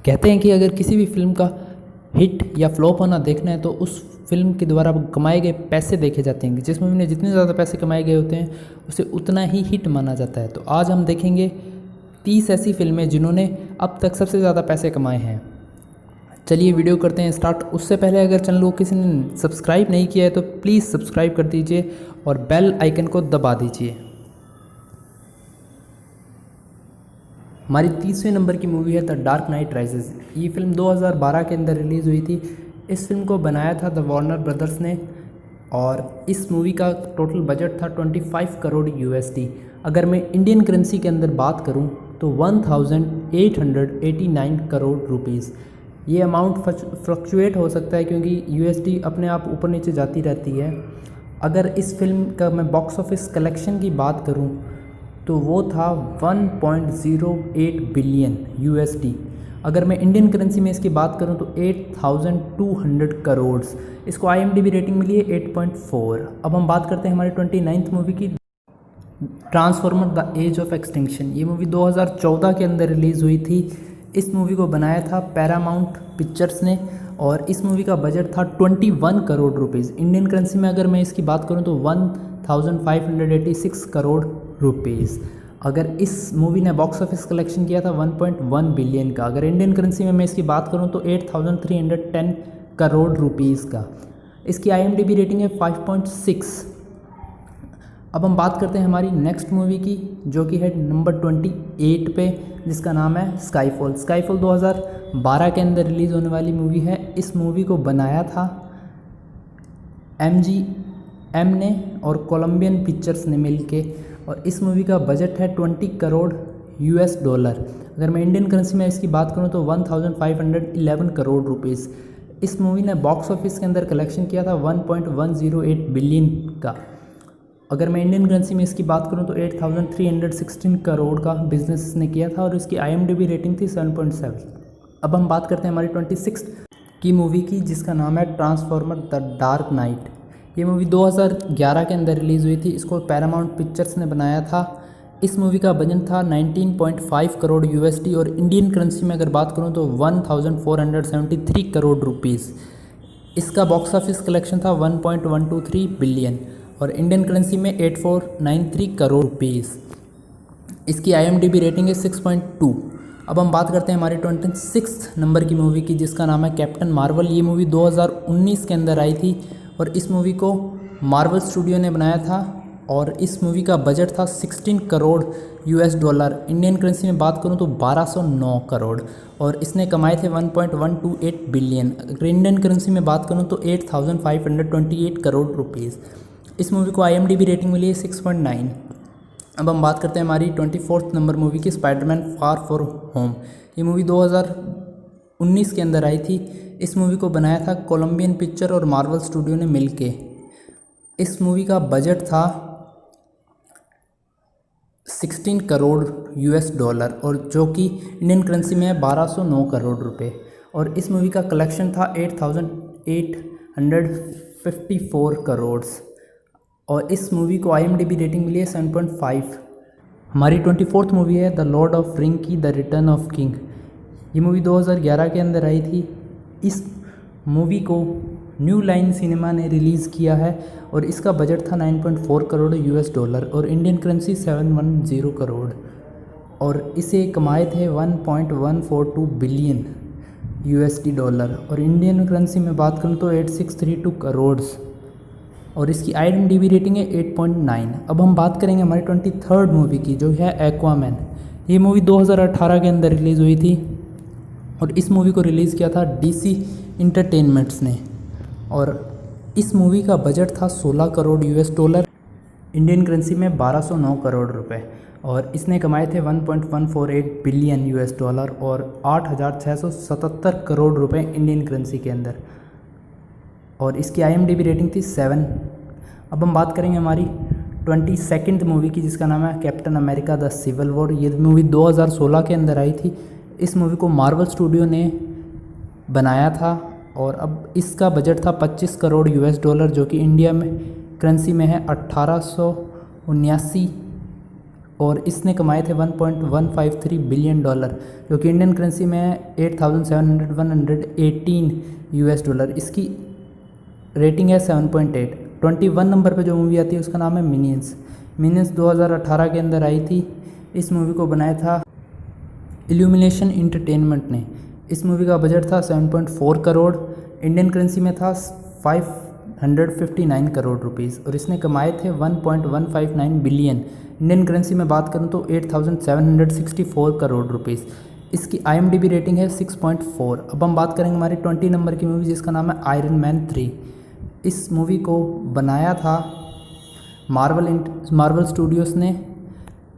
कहते हैं कि अगर किसी भी फिल्म का हिट या फ्लॉप होना देखना है तो उस फिल्म के द्वारा कमाए गए पैसे देखे जाते हैं कि जिस मूवी ने जितने ज़्यादा पैसे कमाए गए होते हैं उसे उतना ही हिट माना जाता है। तो आज हम देखेंगे 30 ऐसी फिल्में जिन्होंने अब तक सबसे ज़्यादा पैसे कमाए हैं। चलिए वीडियो करते हैं स्टार्ट। उससे पहले अगर चैनल को किसी ने सब्सक्राइब नहीं किया है तो प्लीज़ सब्सक्राइब कर दीजिए और बेल आइकन को दबा दीजिए। हमारी 30वें नंबर की मूवी है द डार्क नाइट राइजेस। ये फिल्म 2012 के अंदर रिलीज़ हुई थी। इस फिल्म को बनाया था द वार्नर ब्रदर्स ने और इस मूवी का टोटल बजट था 25 करोड़ यूएसडी। अगर मैं इंडियन करेंसी के अंदर बात करूं तो 1889 करोड़ रुपीज़। ये अमाउंट फ्लक्चुएट हो सकता है क्योंकि यूएसडी अपने आप ऊपर नीचे जाती रहती है। अगर इस फिल्म का मैं बॉक्स ऑफिस कलेक्शन की बात करूं तो वो था 1.08 बिलियन यूएसडी। अगर मैं इंडियन करेंसी में इसकी बात करूं तो 8200 करोड़। इसको आईएमडीबी रेटिंग मिली है 8.4। अब हम बात करते हैं हमारी 29th मूवी की, transformer the age of extinction. ये मूवी 2014 के अंदर रिलीज़ हुई थी। इस मूवी को बनाया था पैरामाउंट पिक्चर्स ने और इस मूवी का बजट था 21 करोड़ रुपीज़। इंडियन करेंसी में अगर मैं इसकी बात करूं तो 1586 करोड़ रुपीज़। अगर इस मूवी ने बॉक्स ऑफिस कलेक्शन किया था 1.1 बिलियन का। अगर इंडियन करेंसी में मैं इसकी बात करूं तो 8310 करोड़ रुपीज़ का। इसकी आईएमडीबी रेटिंग है 5.6। अब हम बात करते हैं हमारी नेक्स्ट मूवी की जो कि है नंबर 28 पे, जिसका नाम है स्काईफॉल। स्काईफॉल 2012 के अंदर रिलीज़ होने वाली मूवी है। इस मूवी को बनाया था MGM ने और कोलंबियन पिक्चर्स ने मिलके और इस मूवी का बजट है 20 करोड़ यूएस डॉलर। अगर मैं इंडियन करेंसी में इसकी बात करूं तो 1511 करोड़ रुपीज़। इस मूवी ने बॉक्स ऑफिस के अंदर कलेक्शन किया था 1.108 बिलियन का। अगर मैं इंडियन करेंसी में इसकी बात करूं तो 8316 करोड़ का बिजनेस इसने किया था और इसकी आईएमडीबी रेटिंग थी 7.7। अब हम बात करते हैं हमारी 26th की मूवी की जिसका नाम है ट्रांसफॉर्मर द डार्क नाइट। ये मूवी 2011 के अंदर रिलीज़ हुई थी। इसको पैरामाउंट पिक्चर्स ने बनाया था। इस मूवी का बजट था 19.5 करोड़ यूएसडी और इंडियन करेंसी में अगर बात करूं तो 1473 करोड़ रुपीज़। इसका बॉक्स ऑफिस कलेक्शन था 1.123 बिलियन और इंडियन करेंसी में 8493 करोड़ रुपीज़। इसकी आईएमडीबी रेटिंग है 6.2। अब हम बात करते हैं हमारी 26th नंबर की मूवी की जिसका नाम है कैप्टन मार्वल। ये मूवी 2019 के अंदर आई थी और इस मूवी को मार्वल स्टूडियो ने बनाया था और इस मूवी का बजट था 16 crore US dollar. Indian currency में बात करूं तो 1209 करोड़ और इसने कमाए थे 1.128 बिलियन। अगर इंडियन करेंसी में बात करूं तो 8528 करोड़ रुपीज़। इस मूवी को आईएमडीबी रेटिंग मिली है 6.9। अब हम बात करते हैं हमारी 24th नंबर मूवी की, स्पाइडरमैन फार फ्रॉम होम। ये मूवी 2019 के अंदर आई थी। इस मूवी को बनाया था कोलंबियन पिक्चर और मार्वल स्टूडियो ने मिलके। इस मूवी का बजट था 16 करोड़ यूएस डॉलर और जो कि इंडियन करेंसी में है 1209 करोड़ रुपए और इस मूवी का कलेक्शन था 8854 करोड़ और इस मूवी को आईएमडीबी रेटिंग मिली है 7.5। हमारी 24th मूवी है द लॉर्ड ऑफ रिंग की द रिटर्न ऑफ किंग। ये मूवी 2011 के अंदर आई थी। इस मूवी को न्यू लाइन सिनेमा ने रिलीज़ किया है और इसका बजट था 9.4 करोड़ यूएस डॉलर और इंडियन करेंसी 710 करोड़ और इसे कमाए थे 1.142 बिलियन यूएसडी डॉलर और इंडियन करेंसी में बात करूँ तो 8632 करोड़ और इसकी आईएमडीबी रेटिंग है 8.9। अब हम बात करेंगे हमारी 23rd मूवी की जो है एक्वामैन। ये मूवी 2018 के अंदर रिलीज़ हुई थी और इस मूवी को रिलीज़ किया था डीसी इंटरटेनमेंट्स ने और इस मूवी का बजट था 16 crore US dollar. Indian currency में 1209 करोड़ रुपए और इसने कमाए थे 1.148 बिलियन यूएस डॉलर और 8677 करोड़ रुपए इंडियन करेंसी के अंदर और इसकी आईएमडीबी रेटिंग थी 7। अब हम बात करेंगे हमारी 22nd मूवी की जिसका नाम है Captain America the civil war. ये मूवी 2016 के अंदर आई थी। इस मूवी को मार्वल स्टूडियो ने बनाया था और अब इसका बजट था 25 करोड़ यूएस डॉलर जो कि इंडिया में करेंसी में है 1879 और इसने कमाए थे 1.153 बिलियन डॉलर, जो कि इंडियन करेंसी में 8,718 यूएस डॉलर। इसकी रेटिंग है 7.8। 21 नंबर पे जो मूवी आती है उसका नाम है मिनियंस। मिनियंस 2018 के अंदर आई थी। इस मूवी को बनाया था इल्यूमिनेशन एंटरटेनमेंट ने। इस मूवी का बजट था 7.4 करोड़, इंडियन करेंसी में था 559 करोड़ रुपीज़, और इसने कमाए थे 1.159 बिलियन। इंडियन करेंसी में बात करूं तो 8,764 करोड़ रुपीज़। इसकी IMDb रेटिंग है 6.4। अब हम बात करेंगे हमारी 20 नंबर की मूवी जिसका नाम है आयरन मैन 3। इस मूवी को बनाया था मार्वल स्टूडियोज़ ने,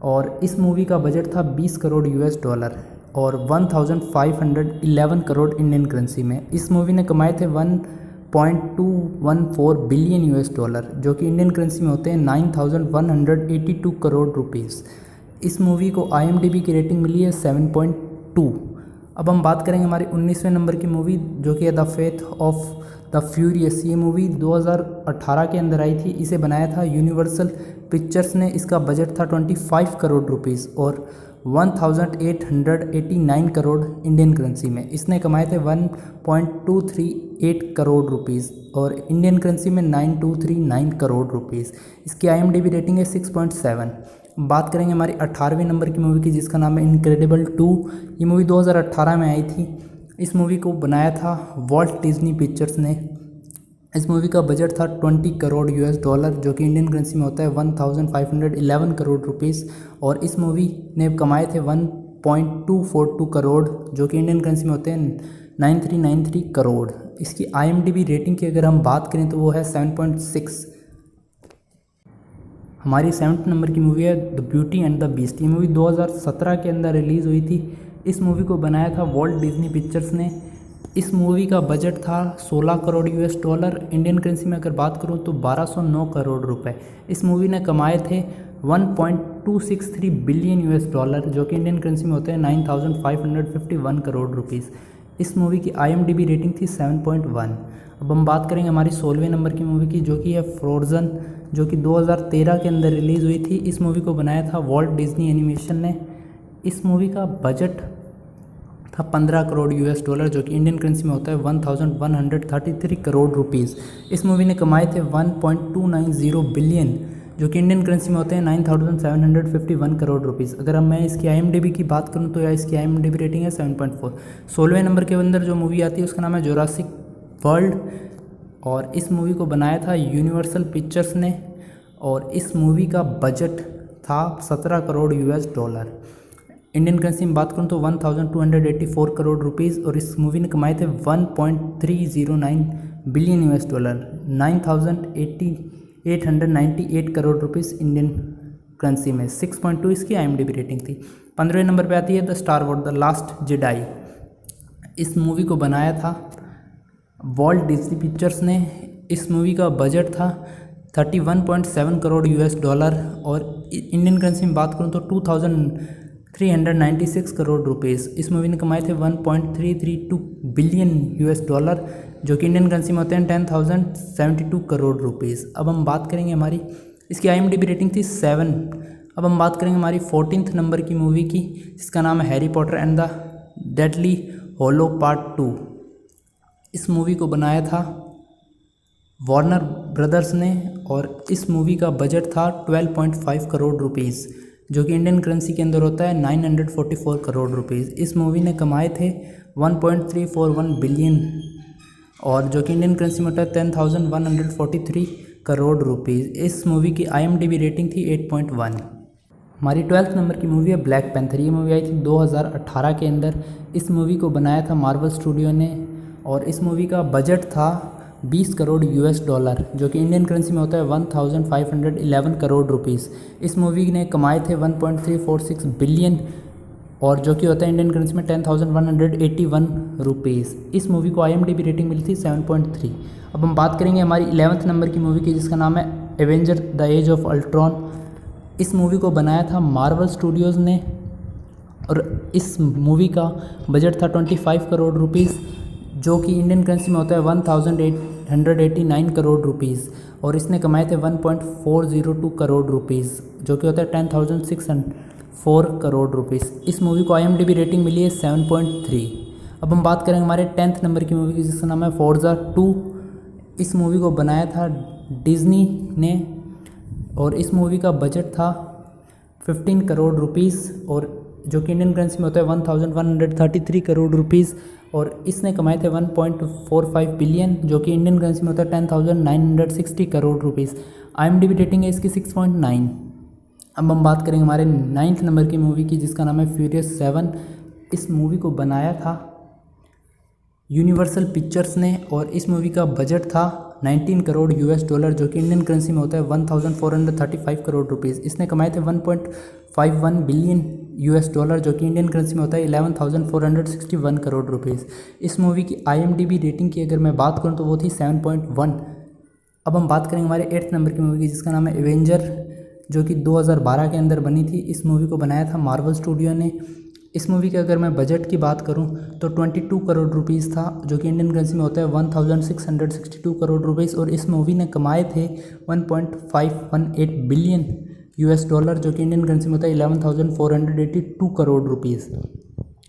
और इस मूवी का बजट था 20 करोड़ यूएस डॉलर और 1,511 करोड़ इंडियन करेंसी में। इस मूवी ने कमाए थे 1.214 बिलियन यूएस डॉलर, जो कि इंडियन करेंसी में होते हैं 9,182 करोड़ रुपीज़। इस मूवी को IMDb की रेटिंग मिली है 7.2। अब हम बात करेंगे हमारी 19वें नंबर की मूवी जो कि है the faith of the furious. ये मूवी 2018 के अंदर आई थी। इसे बनाया था यूनिवर्सल पिक्चर्स ने। इसका बजट था 25 करोड़ रुपीज़ और 1,889 करोड़ इंडियन करेंसी में। इसने कमाए थे 1.238 करोड़ रुपीज़ और इंडियन करेंसी में 9,239 करोड़ रुपीज़। इसकी IMDb रेटिंग है 6.7। बात करेंगे हमारी 18वें नंबर की मूवी की जिसका नाम है इनक्रेडिबल 2। ये मूवी 2018 में आई थी। इस मूवी को बनाया था वॉल्ट डिज्नी पिक्चर्स ने। इस मूवी का बजट था 20 करोड़ यूएस डॉलर, जो कि इंडियन करेंसी में होता है 1,511 करोड़ रुपीज़, और इस मूवी ने कमाए थे 1.242 करोड़, जो कि इंडियन करेंसी में होते हैं 9393 करोड़। इसकी IMDb रेटिंग की अगर हम बात करें तो वो है 7.6। हमारी 7th नंबर की मूवी है the beauty and the beast. ये मूवी 2017 के अंदर रिलीज़ हुई थी। इस मूवी को बनाया था वॉल्ट डिज्नी पिक्चर्स ने। इस मूवी का बजट था 16 crore US dollar. Indian currency में अगर बात करूं तो 1209 करोड़ रुपए। इस मूवी ने कमाए थे 1.263 बिलियन यूएस डॉलर, जो कि इंडियन करेंसी में होते हैं 9,551 करोड़ रुपीज़। इस मूवी की IMDb रेटिंग थी 7.1। अब हम बात करेंगे हमारी 16वें नंबर की मूवी की जो कि है फ्रोज़न, जो कि 2013 के अंदर रिलीज़ हुई थी। इस मूवी को बनाया था वॉल्ट डिज्नी एनिमेशन ने। इस मूवी का बजट था 15 करोड़ यूएस डॉलर, जो कि इंडियन करेंसी में होता है 1,133 करोड़ रुपीज़। इस मूवी ने कमाए थे 1.290 बिलियन, जो कि इंडियन करेंसी में होते हैं 9,751 करोड़ रुपीज़। अगर मैं इसकी IMDb की बात करूं तो इसकी IMDb रेटिंग है 7.4। 16वें नंबर के अंदर जो मूवी आती है उसका नाम है जुरासिक वर्ल्ड, और इस मूवी को बनाया था यूनिवर्सल पिक्चर्स ने, और इस मूवी का बजट था 17 crore US dollar. Indian currency में बात करूं तो 1,284 करोड़ रुपीज़, और इस मूवी ने कमाए थे 1.309 billion US dollar, 9,898 crore rupees Indian currency में। 6.2 इसकी IMDb रेटिंग थी। 15वें नंबर पे आती है the star Wars the last Jedi. इस मूवी को बनाया था वॉल्ट डिज्नी पिक्चर्स ने। इस मूवी का बजट था 31.7 करोड़ यूएस डॉलर, और इंडियन करेंसी में बात करूं तो 2,396 करोड़ रुपीज़। इस मूवी ने कमाए थे 1.332 बिलियन यूएस डॉलर, जो कि इंडियन करेंसी में होते हैं 10,072 करोड़ रुपीज़। अब हम बात करेंगे हमारी इसकी IMDb रेटिंग थी 7। अब हम बात करेंगे हमारी 14th नंबर की मूवी की जिसका नाम है Harry Potter and the deadly hollow part 2। इस मूवी को बनाया था वार्नर ब्रदर्स ने, और इस मूवी का बजट था 12.5 करोड़ रुपीज़, जो कि इंडियन करेंसी के अंदर होता है 944 करोड़ रुपीज़। इस मूवी ने कमाए थे 1.341 बिलियन, और जो कि इंडियन करेंसी में होता है 10,143 करोड़ रुपीज़। इस मूवी की IMDb रेटिंग थी 8.1। हमारी 12th नंबर की मूवी है ब्लैक पैंथर। ये मूवी आई थी 2018 के अंदर। इस मूवी को बनाया था मार्वल स्टूडियो ने, और इस मूवी का बजट था 20 करोड़ यूएस डॉलर, जो कि इंडियन करेंसी में होता है 1,511 करोड़ रुपीज़। इस मूवी ने कमाए थे 1.346 बिलियन, और जो कि होता है इंडियन करेंसी में 10,181 रुपीज़। इस मूवी को IMDb रेटिंग मिली थी 7.3। अब हम बात करेंगे हमारी 11th नंबर की मूवी की जिसका नाम है Avenger the age of Ultron. इस मूवी को बनाया था मार्वल स्टूडियोज़ ने, और इस मूवी का बजट था 25 करोड़ रुपीज़, जो कि इंडियन करेंसी में होता है 189 करोड़ रुपीज़ और इसने कमाए थे 1.402 करोड़ रुपीज़, जो कि होता है 10,604 करोड़ रुपीज़। इस मूवी को IMDb रेटिंग मिली है 7.3। अब हम बात करेंगे हमारे 10th नंबर की मूवी की, जिसका नाम है फोर्जा 2। इस मूवी को बनाया था डिज्नी ने और इस मूवी का बजट था 15 करोड़ रुपीज़ और जो कि इंडियन करेंसी में होता है 1133 करोड़ रुपीज़ और इसने कमाए थे 1.45 बिलियन, जो कि इंडियन करेंसी में होता है 10,960 करोड़ रुपीज़। IMDb रेटिंग है इसकी 6.9। अब हम बात करेंगे हमारे 9th नंबर की मूवी की, जिसका नाम है फ्यूरियस 7। इस मूवी को बनाया था यूनिवर्सल पिक्चर्स ने और इस मूवी का बजट था 19 करोड़ $, जो कि इंडियन करेंसी में होता है 1435 करोड़ रुपीज़। इसने कमाए थे 1.51 बिलियन $, जो कि इंडियन करेंसी में होता है 11,461 करोड़ रुपीज़। इस मूवी की IMDb रेटिंग की अगर मैं बात करूं तो वो थी 7.1। अब हम बात करेंगे हमारे 8th नंबर की मूवी की, जिसका नाम है एवेंजर, जो कि 2012 के अंदर बनी थी। इस मूवी को बनाया था मार्वल स्टूडियो ने। इस मूवी के अगर मैं बजट की बात करूं तो 22 करोड़ रुपीज़ था, जो कि इंडियन करेंसी में होता है 1662 करोड़ रुपीज़ और इस मूवी ने कमाए थे 1.518 बिलियन $, जो कि इंडियन करेंसी में होता है 11,482 करोड़ रुपीज़।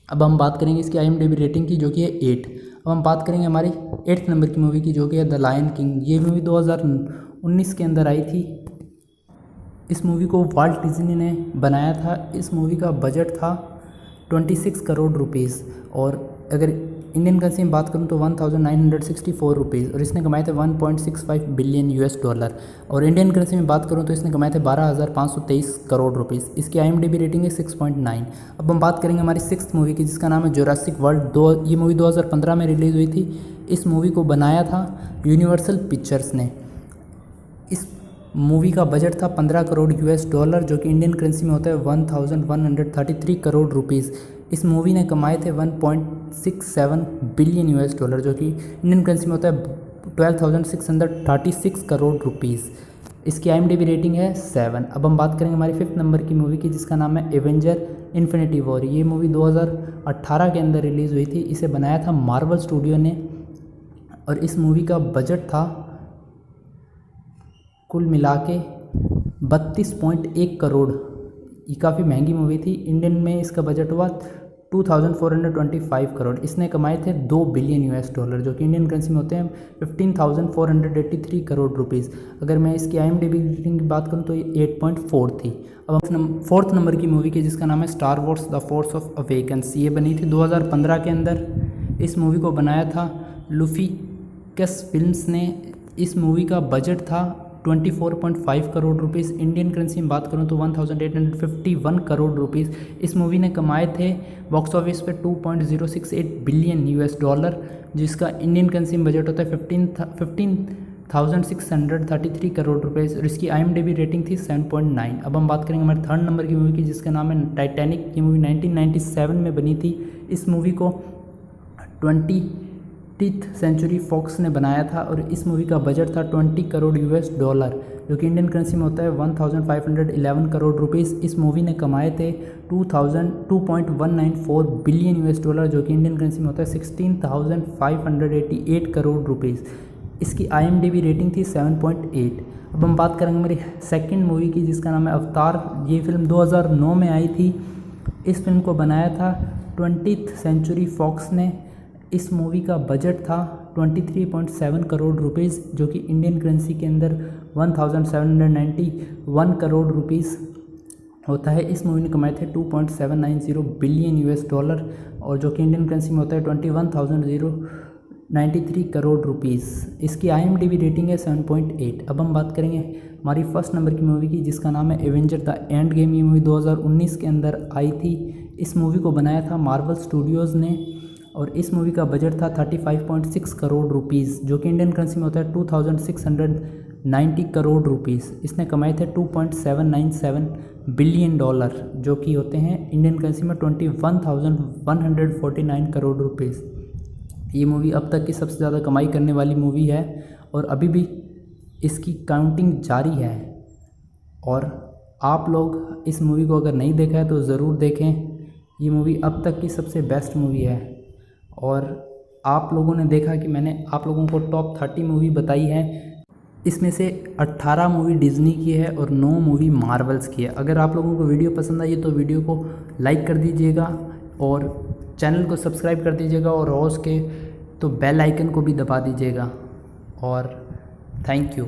अब हम बात करेंगे इसकी IMDb रेटिंग की, जो कि है 8। अब हम बात करेंगे हमारी 8th नंबर की मूवी की, जो कि है द लायन किंग। ये मूवी 2019 के अंदर आई थी। इस मूवी को वाल्ट डिज्नी ने बनाया था। इस मूवी का बजट था 26 करोड़ रुपीज़ और अगर इंडियन करेंसी में बात करूं तो 1964 रुपीज़ और इसने कमाए थे 1.65 बिलियन $। और इंडियन करेंसी में बात करूं तो इसने कमाए थे 12,523 करोड़ रुपीज़। इसकी IMDb रेटिंग है 6.9। अब हम बात करेंगे हमारी 6th मूवी की, जिसका नाम है जुरासिक वर्ल्ड। ये मूवी 2015 में रिलीज़ हुई थी। इस मूवी को बनाया था यूनिवर्सल पिक्चर्स ने। इस मूवी का बजट था 15 करोड़ $, जो कि इंडियन करेंसी में होता है 1133 करोड़ रुपीज़। इस मूवी ने कमाए थे 1.67 बिलियन $, जो कि इंडियन करेंसी में होता है 12,636 करोड़ रुपीज़। इसकी IMDb रेटिंग है 7। अब हम बात करेंगे हमारी 5th नंबर की मूवी की, जिसका नाम है एवेंजर इन्फिनिटी वॉर। ये मूवी 2018 के अंदर रिलीज़ हुई थी। इसे बनाया था मार्वल स्टूडियो ने और इस मूवी का बजट था कुल मिला के 32.1 करोड़। ये काफ़ी महंगी मूवी थी। इंडियन में इसका बजट हुआ 2,425 करोड़। इसने कमाए थे 2 बिलियन $, जो कि इंडियन करेंसी में होते हैं 15,483 करोड़ रुपीज़। अगर मैं इसकी IMDb रेटिंग की बात करूं तो ये 8.4 थी। अब हम 4th नंबर की मूवी की, जिसका नाम है star Wars the force of awakens. ये बनी थी 2015 के अंदर। इस मूवी को बनाया था लुफिकस फिल्म्स ने। इस मूवी का बजट था 24.5 करोड़ रुपीज़। इंडियन करेंसी में बात करूं तो 1,851 करोड़ रुपीज़। इस मूवी ने कमाए थे बॉक्स ऑफिस पे 2.068 बिलियन $, जिसका इंडियन करेंसी में बजट होता है 15,633 करोड़ रुपीज़ और इसकी IMDb रेटिंग थी 7.9। अब हम बात करेंगे हमारे 3rd नंबर की मूवी की, जिसका नाम है टाइटैनिक। ये मूवी 1997 में बनी थी। इस मूवी को 20th सेंचुरी फॉक्स ने बनाया था और इस मूवी का बजट था 20 करोड़ $, जो कि इंडियन करेंसी में होता है 1,511 करोड़ रुपीज़। इस मूवी ने कमाए थे 2.194 बिलियन $, जो कि इंडियन करेंसी में होता है 16,588 करोड़ रुपीज़। इसकी IMDb रेटिंग थी 7.8। अब हम बात करेंगे मेरी 2nd मूवी की, जिसका नाम है अवतार। ये फिल्म 2009 में आई थी। इस फिल्म को बनाया था 20th सेंचुरी फॉक्स ने। इस मूवी का बजट था 23.7 करोड़ रुपीज़, जो कि इंडियन करेंसी के अंदर 1,791 करोड़ रुपीज़ होता है। इस मूवी ने कमाए थे 2.790 बिलियन $, और जो कि इंडियन करेंसी में होता है 21,093 करोड़ रुपीज़। इसकी IMDb रेटिंग है 7.8। अब हम बात करेंगे हमारी 1st नंबर की मूवी की, जिसका नाम है एवेंजर द एंड गेम। ये मूवी 2019 के अंदर आई थी। इस मूवी को बनाया था मार्वल स्टूडियोज़ ने और इस मूवी का बजट था 35.6 करोड़ रुपीज़, जो कि इंडियन करेंसी में होता है 2,690 करोड़ रुपीज़। इसने कमाए थे 2.797 बिलियन $, जो कि होते हैं इंडियन करेंसी में 21,149 करोड़ रुपीज़। ये मूवी अब तक की सबसे ज़्यादा कमाई करने वाली मूवी है और अभी भी इसकी काउंटिंग जारी है। और आप लोग इस मूवी को अगर नहीं देखा है तो ज़रूर देखें। ये मूवी अब तक की सबसे बेस्ट मूवी है और आप लोगों ने देखा कि मैंने आप लोगों को टॉप 30 मूवी बताई है। इसमें से 18 मूवी डिज्नी की है और 9 मूवी मार्वल्स की है। अगर आप लोगों को वीडियो पसंद आई तो वीडियो को लाइक कर दीजिएगा और चैनल को सब्सक्राइब कर दीजिएगा और हो सके तो बेल आइकन को भी दबा दीजिएगा। और थैंक यू।